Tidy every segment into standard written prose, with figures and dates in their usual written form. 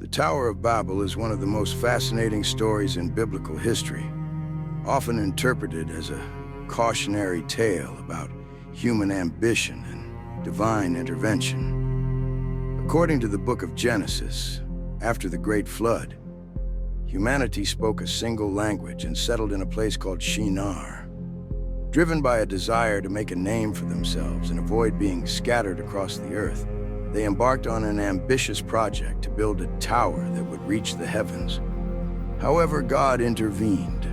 The Tower of Babel is one of the most fascinating stories in biblical history, often interpreted as a cautionary tale about human ambition and divine intervention. According to the book of Genesis, after the Great Flood, humanity spoke a single language and settled in a place called Shenar. Driven by a desire to make a name for themselves and avoid being scattered across the earth, they embarked on an ambitious project to build a tower that would reach the heavens. However, God intervened,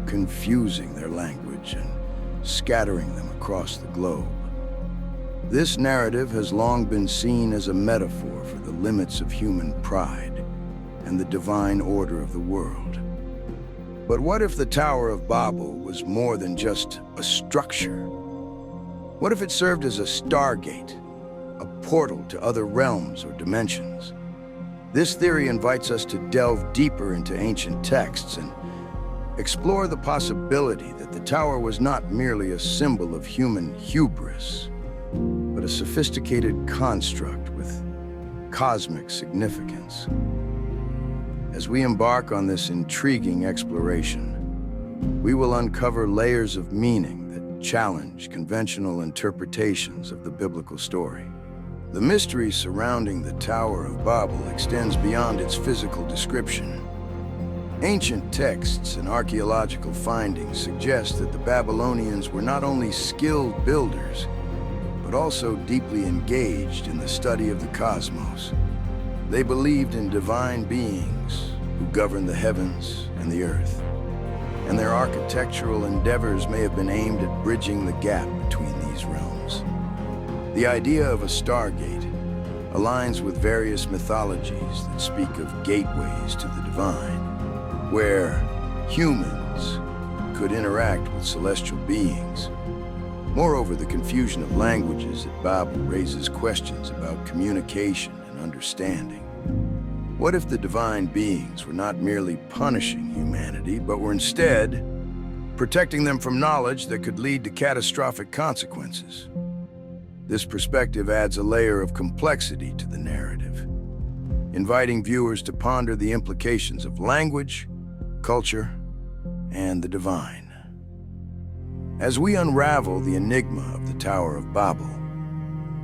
confusing their language and scattering them across the globe. This narrative has long been seen as a metaphor for the limits of human pride and the divine order of the world. But what if the Tower of Babel was more than just a structure? What if it served as a Stargate, a portal to other realms or dimensions? This theory invites us to delve deeper into ancient texts and explore the possibility that the tower was not merely a symbol of human hubris, but a sophisticated construct with cosmic significance. As we embark on this intriguing exploration, we will uncover layers of meaning that challenge conventional interpretations of the biblical story. The mystery surrounding the Tower of Babel extends beyond its physical description. Ancient texts and archaeological findings suggest that the Babylonians were not only skilled builders, but also deeply engaged in the study of the cosmos. They believed in divine beings who govern the heavens and the earth, and their architectural endeavors may have been aimed at bridging the gap between these realms. The idea of a Stargate aligns with various mythologies that speak of gateways to the divine, where humans could interact with celestial beings. Moreover, the confusion of languages at Babel raises questions about communication and understanding. What if the divine beings were not merely punishing humanity, but were instead protecting them from knowledge that could lead to catastrophic consequences? This perspective adds a layer of complexity to the narrative, inviting viewers to ponder the implications of language, culture, and the divine. As we unravel the enigma of the Tower of Babel,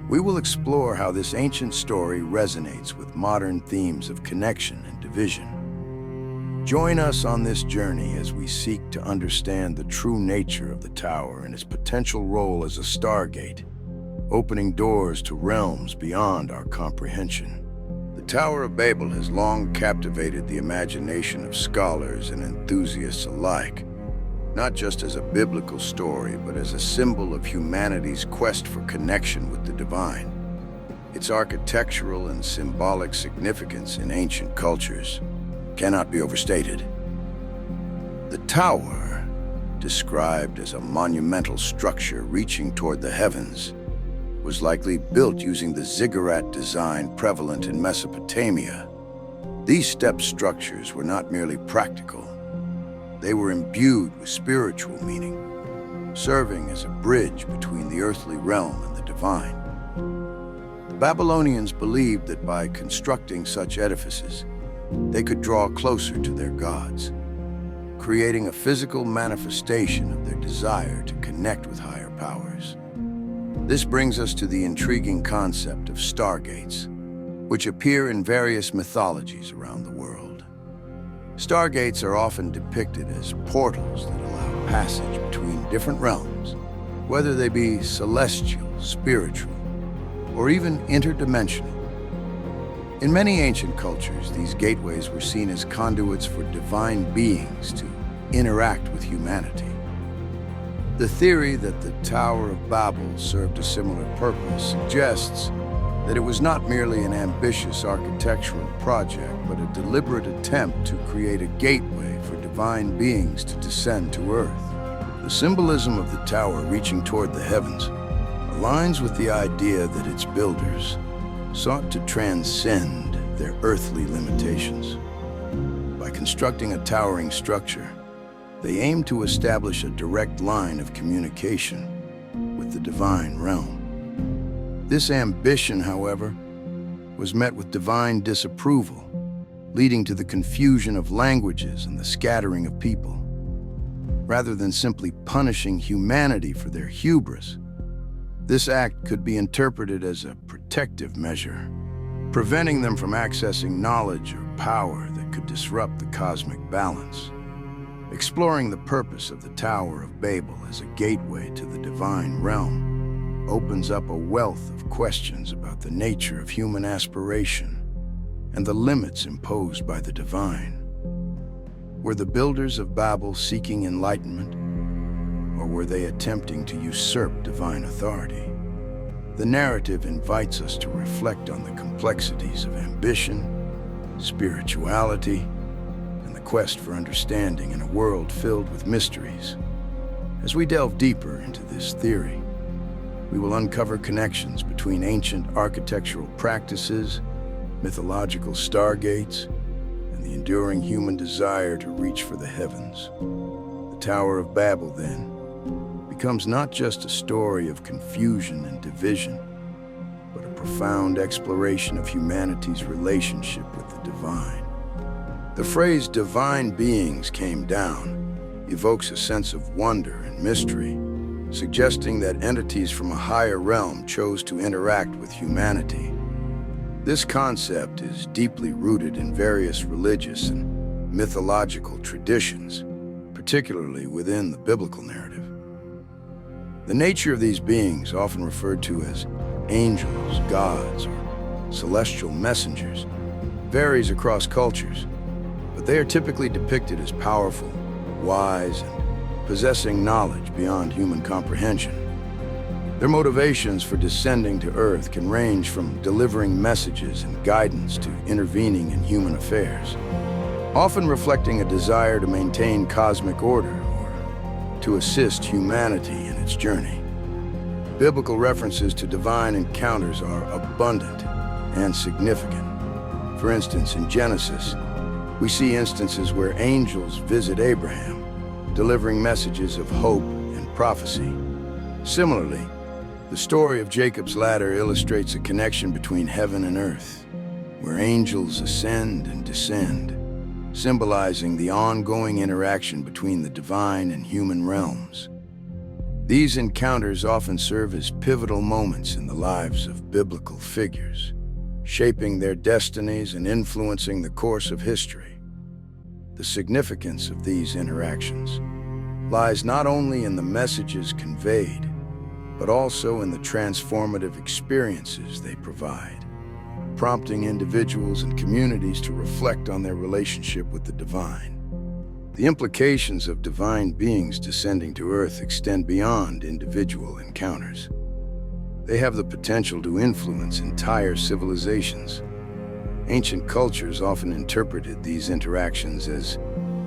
we will explore how this ancient story resonates with modern themes of connection and division. Join us on this journey as we seek to understand the true nature of the tower and its potential role as a Stargate, opening doors to realms beyond our comprehension. The Tower of Babel has long captivated the imagination of scholars and enthusiasts alike, not just as a biblical story, but as a symbol of humanity's quest for connection with the divine. Its architectural and symbolic significance in ancient cultures cannot be overstated. The tower, described as a monumental structure reaching toward the heavens, was likely built using the ziggurat design prevalent in Mesopotamia. These step structures were not merely practical. They were imbued with spiritual meaning, serving as a bridge between the earthly realm and the divine. The Babylonians believed that by constructing such edifices, they could draw closer to their gods, creating a physical manifestation of their desire to connect with higher powers. This brings us to the intriguing concept of Stargates, which appear in various mythologies around the world. Stargates are often depicted as portals that allow passage between different realms, whether they be celestial, spiritual, or even interdimensional. In many ancient cultures, these gateways were seen as conduits for divine beings to interact with humanity. The theory that the Tower of Babel served a similar purpose suggests that it was not merely an ambitious architectural project, but a deliberate attempt to create a gateway for divine beings to descend to Earth. The symbolism of the tower reaching toward the heavens aligns with the idea that its builders sought to transcend their earthly limitations. By constructing a towering structure, they aimed to establish a direct line of communication with the divine realm. This ambition, however, was met with divine disapproval leading to the confusion of languages and the scattering of people. Rather than simply punishing humanity for their hubris, this act could be interpreted as a protective measure, preventing them from accessing knowledge or power that could disrupt the cosmic balance. Exploring the purpose of the Tower of Babel as a gateway to the divine realm opens up a wealth of questions about the nature of human aspiration and the limits imposed by the divine. Were the builders of Babel seeking enlightenment, or were they attempting to usurp divine authority? The narrative invites us to reflect on the complexities of ambition, spirituality, and the quest for understanding in a world filled with mysteries. As we delve deeper into this theory, we will uncover connections between ancient architectural practices, mythological stargates, and the enduring human desire to reach for the heavens. The Tower of Babel, then, becomes not just a story of confusion and division, but a profound exploration of humanity's relationship with the divine. The phrase "divine beings came down" evokes a sense of wonder and mystery, suggesting that entities from a higher realm chose to interact with humanity. This concept is deeply rooted in various religious and mythological traditions, particularly within the biblical narrative. The nature of these beings, often referred to as angels, gods, or celestial messengers, varies across cultures, but they are typically depicted as powerful, wise, and possessing knowledge beyond human comprehension. Their motivations for descending to Earth can range from delivering messages and guidance to intervening in human affairs, often reflecting a desire to maintain cosmic order or to assist humanity in its journey. Biblical references to divine encounters are abundant and significant. For instance, in Genesis, we see instances where angels visit Abraham, delivering messages of hope and prophecy. Similarly, the story of Jacob's ladder illustrates a connection between heaven and earth, where angels ascend and descend, symbolizing the ongoing interaction between the divine and human realms. These encounters often serve as pivotal moments in the lives of biblical figures, shaping their destinies and influencing the course of history. The significance of these interactions lies not only in the messages conveyed, but also in the transformative experiences they provide, prompting individuals and communities to reflect on their relationship with the divine. The implications of divine beings descending to Earth extend beyond individual encounters. They have the potential to influence entire civilizations. Ancient cultures often interpreted these interactions as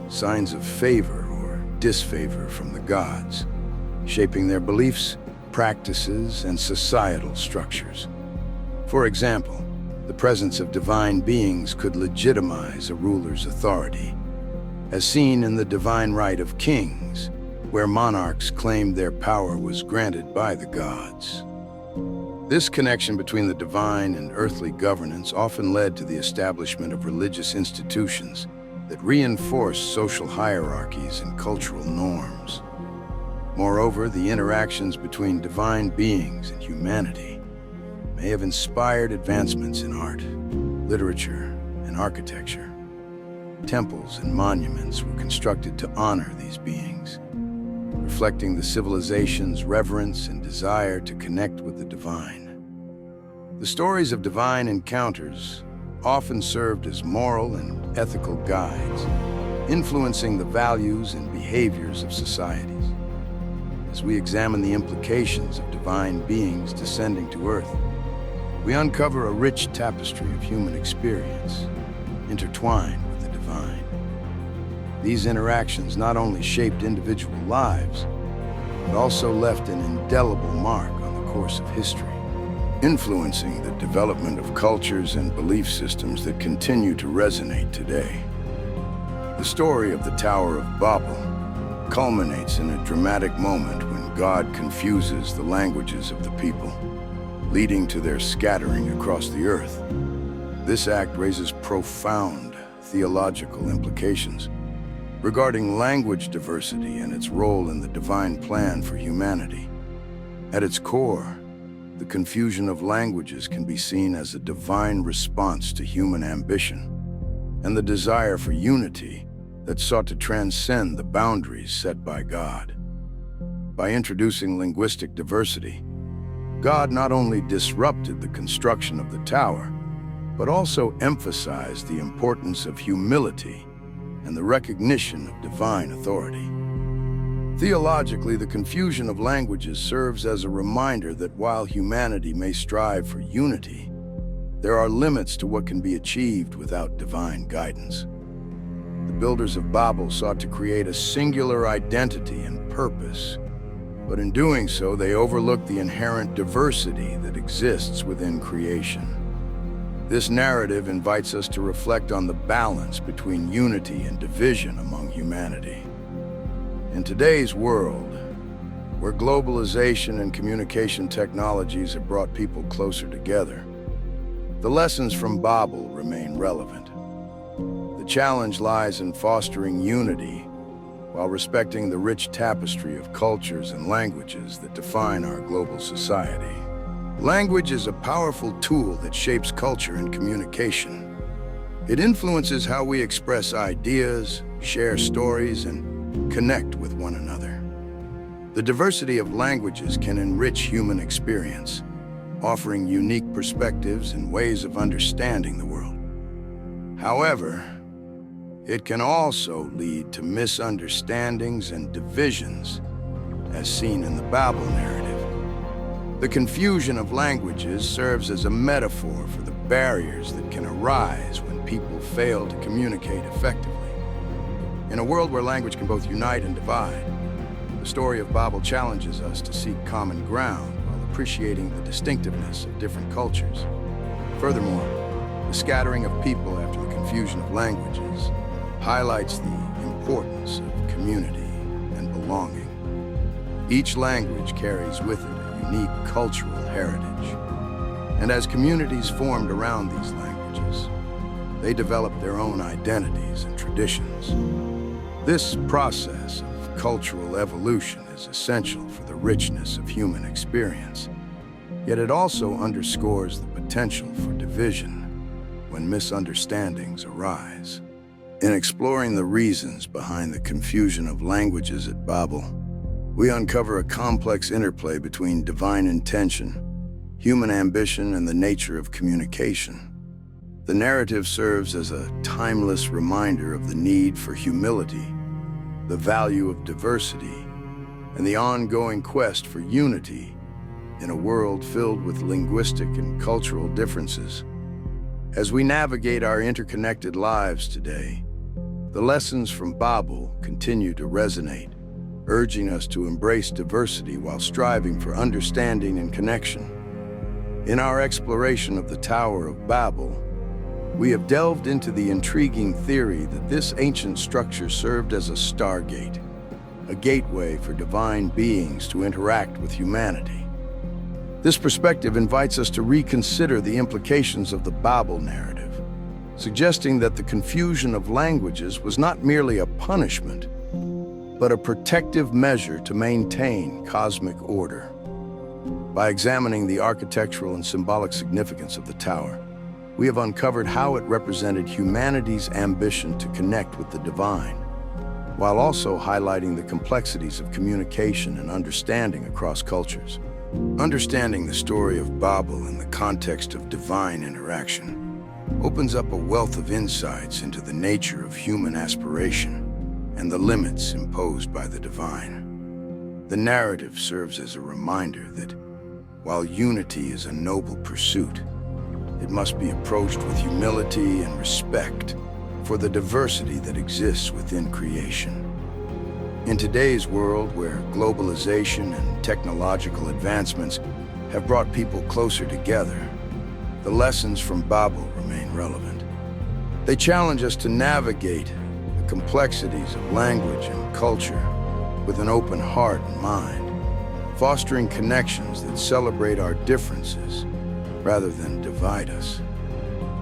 signs of favor or disfavor from the gods, shaping their beliefs, practices, and societal structures. For example, the presence of divine beings could legitimize a ruler's authority, as seen in the divine right of kings, where monarchs claimed their power was granted by the gods. This connection between the divine and earthly governance often led to the establishment of religious institutions that reinforced social hierarchies and cultural norms. Moreover, the interactions between divine beings and humanity may have inspired advancements in art, literature, and architecture. Temples and monuments were constructed to honor these beings, reflecting the civilization's reverence and desire to connect with the divine. The stories of divine encounters often served as moral and ethical guides, influencing the values and behaviors of societies. As we examine the implications of divine beings descending to Earth, we uncover a rich tapestry of human experience, intertwined with the divine. These interactions not only shaped individual lives, but also left an indelible mark on the course of history, influencing the development of cultures and belief systems that continue to resonate today. The story of the Tower of Babel culminates in a dramatic moment when God confuses the languages of the people, leading to their scattering across the earth. This act raises profound theological implications regarding language diversity and its role in the divine plan for humanity. At its core, the confusion of languages can be seen as a divine response to human ambition and the desire for unity that sought to transcend the boundaries set by God. By introducing linguistic diversity, God not only disrupted the construction of the tower, but also emphasized the importance of humility and the recognition of divine authority. Theologically, the confusion of languages serves as a reminder that while humanity may strive for unity, there are limits to what can be achieved without divine guidance. The builders of Babel sought to create a singular identity and purpose, but in doing so, they overlooked the inherent diversity that exists within creation. This narrative invites us to reflect on the balance between unity and division among humanity. In today's world, where globalization and communication technologies have brought people closer together, the lessons from Babel remain relevant. The challenge lies in fostering unity while respecting the rich tapestry of cultures and languages that define our global society. Language is a powerful tool that shapes culture and communication. It influences how we express ideas, share stories, and connect with one another. The diversity of languages can enrich human experience, offering unique perspectives and ways of understanding the world. However, it can also lead to misunderstandings and divisions, as seen in the Babel narrative. The confusion of languages serves as a metaphor for the barriers that can arise when people fail to communicate effectively. In a world where language can both unite and divide, the story of Babel challenges us to seek common ground while appreciating the distinctiveness of different cultures. Furthermore, the scattering of people after the confusion of languages highlights the importance of community and belonging. Each language carries with it a unique cultural heritage, and as communities formed around these languages, they developed their own identities and traditions. This process of cultural evolution is essential for the richness of human experience, yet it also underscores the potential for division when misunderstandings arise. In exploring the reasons behind the confusion of languages at Babel, we uncover a complex interplay between divine intention, human ambition, and the nature of communication. The narrative serves as a timeless reminder of the need for humility, the value of diversity, and the ongoing quest for unity in a world filled with linguistic and cultural differences. As we navigate our interconnected lives today, the lessons from Babel continue to resonate, urging us to embrace diversity while striving for understanding and connection. In our exploration of the Tower of Babel, we have delved into the intriguing theory that this ancient structure served as a Stargate, a gateway for divine beings to interact with humanity. This perspective invites us to reconsider the implications of the Babel narrative, suggesting that the confusion of languages was not merely a punishment, but a protective measure to maintain cosmic order. By examining the architectural and symbolic significance of the tower, we have uncovered how it represented humanity's ambition to connect with the divine, while also highlighting the complexities of communication and understanding across cultures. Understanding the story of Babel in the context of divine interaction opens up a wealth of insights into the nature of human aspiration and the limits imposed by the divine. The narrative serves as a reminder that while unity is a noble pursuit, it must be approached with humility and respect for the diversity that exists within creation. In today's world, where globalization and technological advancements have brought people closer together, the lessons from Babel remain relevant. They challenge us to navigate the complexities of language and culture with an open heart and mind, fostering connections that celebrate our differences rather than divide us.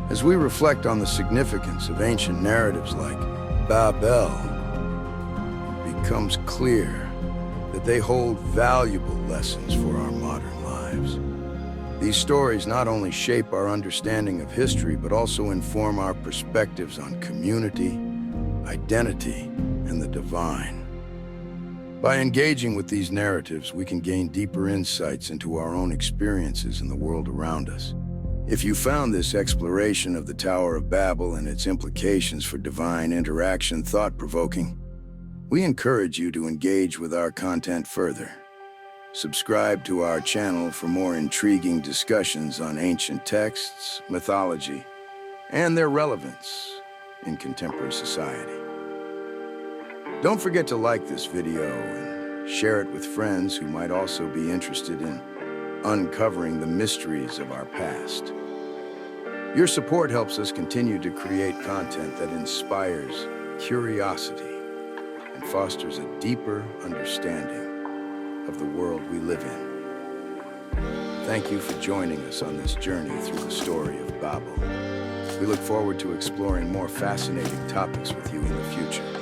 As we reflect on the significance of ancient narratives like Babel, it becomes clear that they hold valuable lessons for our modern lives. These stories not only shape our understanding of history, but also inform our perspectives on community, identity, and the divine. By engaging with these narratives, we can gain deeper insights into our own experiences in the world around us. If you found this exploration of the Tower of Babel and its implications for divine interaction thought-provoking, we encourage you to engage with our content further. Subscribe to our channel for more intriguing discussions on ancient texts, mythology, and their relevance in contemporary society. Don't forget to like this video and share it with friends who might also be interested in uncovering the mysteries of our past. Your support helps us continue to create content that inspires curiosity and fosters a deeper understanding of the world we live in. Thank you for joining us on this journey through the story of Babel. We look forward to exploring more fascinating topics with you in the future.